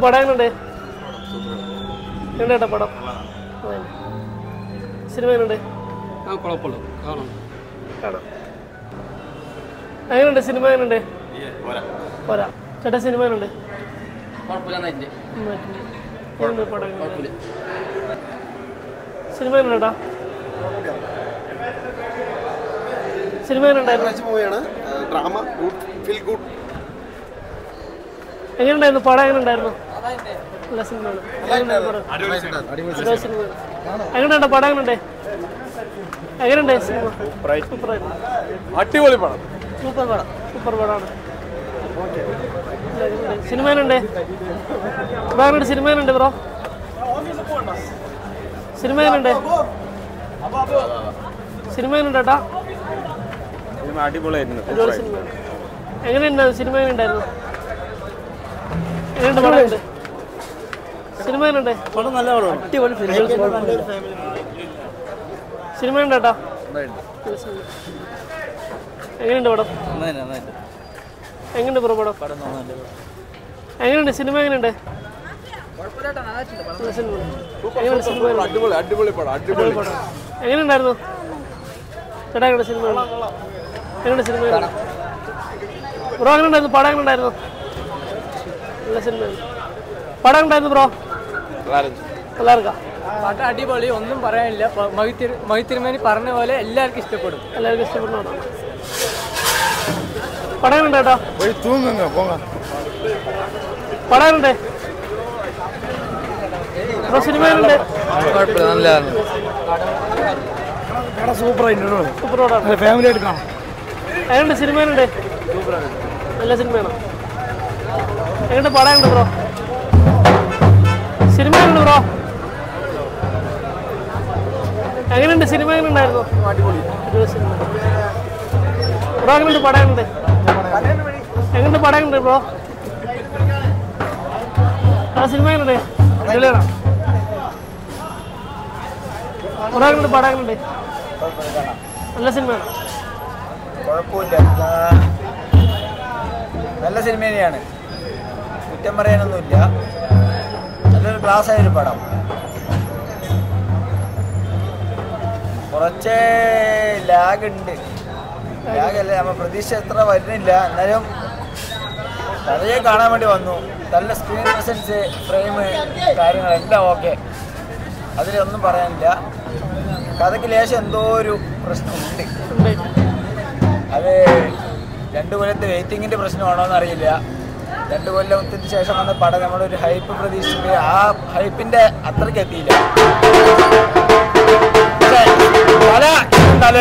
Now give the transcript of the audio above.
പടം എങ്ങനെയുണ്ട്? എങ്ങനെയാ പടം? സിനിമ എങ്ങനെയുണ്ട്? കാണാം. എങ്ങനെയുണ്ട് സിനിമ? എങ്ങനെയുണ്ട്? പോരാ. ചേട്ടാ സിനിമ എങ്ങനെയുണ്ട്? പടം സിനിമ എങ്ങനെയുണ്ടാ? സിനിമ എങ്ങനെയുണ്ടായിരുന്നു? പടം എങ്ങനെയുണ്ടായിരുന്നു? നല്ല സിനിമയാണ്. എങ്ങനെയുണ്ട് പടം? എങ്ങനെയുണ്ട്? എങ്ങനെയുണ്ട് സിനിമ? അടിപൊളി പടം. സൂപ്പർ പടം. സൂപ്പർ പടമാണ്. സിനിമ എങ്ങനെയുണ്ട്? ബ്രോ സിനിമ എങ്ങനെയുണ്ട്? ബ്രോ സിനിമ എങ്ങനെയുണ്ട്? സിനിമ എങ്ങനെയുണ്ട് ചേട്ടാ? അടിപൊളിയായിരുന്നു. അടിപൊളി സിനിമയാണ്. എങ്ങനെയുണ്ടായിരുന്നു സിനിമ? എങ്ങനെയുണ്ടായിരുന്നു? എങ്ങനെയുണ്ട് പടം? സിനിമ എങ്ങനെയുണ്ട്? പടം നല്ല പടമാണ്. അടിപൊളി സിനിമ ഉണ്ട് ചേട്ടാ. എങ്ങനെയുണ്ട് പടം? എങ്ങനെയുണ്ട് ബ്രോ പടം? എങ്ങനെയുണ്ട് സിനിമ? എങ്ങനെയുണ്ട്? എങ്ങനെയുണ്ടായിരുന്നു ചേട്ടാ? എങ്ങനെ സിനിമ? എങ്ങനെയുണ്ട് സിനിമ? ബ്രോ എങ്ങനെയുണ്ടായിരുന്നു പടം? എങ്ങനെയുണ്ടായിരുന്നു? നല്ല സിനിമയാണ്. പടം ഉണ്ടായിരുന്നു ബ്രോ? എല്ലാവർക്കും പടം അടിപൊളി, ഒന്നും പറയാനില്ല. മഹിത്തിരുമേനി പറഞ്ഞ പോലെ എല്ലാവർക്കും ഇഷ്ടപ്പെടും. എല്ലാവർക്കും ഇഷ്ടപ്പെടുന്ന പടം ഉണ്ട് കേട്ടോ. പടം ഉണ്ട് സിനിമയുണ്ട്. സൂപ്പർ പടമാണ്. ഫാമിലി ആയിട്ട് കാണാം. എങ്ങനെയുണ്ട് സിനിമയുണ്ട്? നല്ല സിനിമയാണ്. എങ്ങനെയുണ്ട് പടം? ഉണ്ട് ബ്രോ സിനിമയുണ്ട്? ബ്രോ എങ്ങനെയുണ്ട് സിനിമ? എങ്ങനെയുണ്ടായിരുന്നു? അടിപൊളി സിനിമ. ബ്രോ എങ്ങനെയുണ്ട് പടം? എങ്ങനെയുണ്ട്? എങ്ങനെയുണ്ട് പടം? എങ്ങനെയുണ്ട് ബ്രോ? ആ സിനിമ എങ്ങനെയുണ്ട്? അടിപൊളിയാണോ? ബ്രോ എങ്ങനെയുണ്ട് പടം? എങ്ങനെയുണ്ട്? നല്ല സിനിമയാണ്. കുഴപ്പമില്ല, നല്ല സിനിമ തന്നെയാണ്. കുറ്റം പറയാനൊന്നുമില്ല. നല്ലൊരു ക്ലാസ് ആയൊരു പടം. കുറച്ച് ലാഗ് ഉണ്ട്. ലാഗല്ലേ, നമ്മൾ പ്രതീക്ഷ എത്ര വരുന്നില്ല. എന്നാലും കഥയെ കാണാൻ വേണ്ടി വന്നു. നല്ല സ്ക്രീൻ പ്രസൻസ്, ഫ്രെയിം, കാര്യങ്ങളെല്ലാം ഓക്കെ. അതിലൊന്നും പറയാനില്ല. കഥയ്ക്ക് ലേശം എന്തോ ഒരു പ്രശ്നമുണ്ട്. അത് 2 കൊല്ലത്തെ വെയിറ്റിങ്ങിൻ്റെ പ്രശ്നമാണോ എന്നറിയില്ല. 2 കൊല്ലത്തിന് ശേഷം വന്ന പടം നമ്മളൊരു ഹൈപ്പ് പ്രതീക്ഷിച്ചിട്ട് ആ ഹൈപ്പിൻ്റെ അത്രയ്ക്ക് എത്തിയില്ല. നല്ല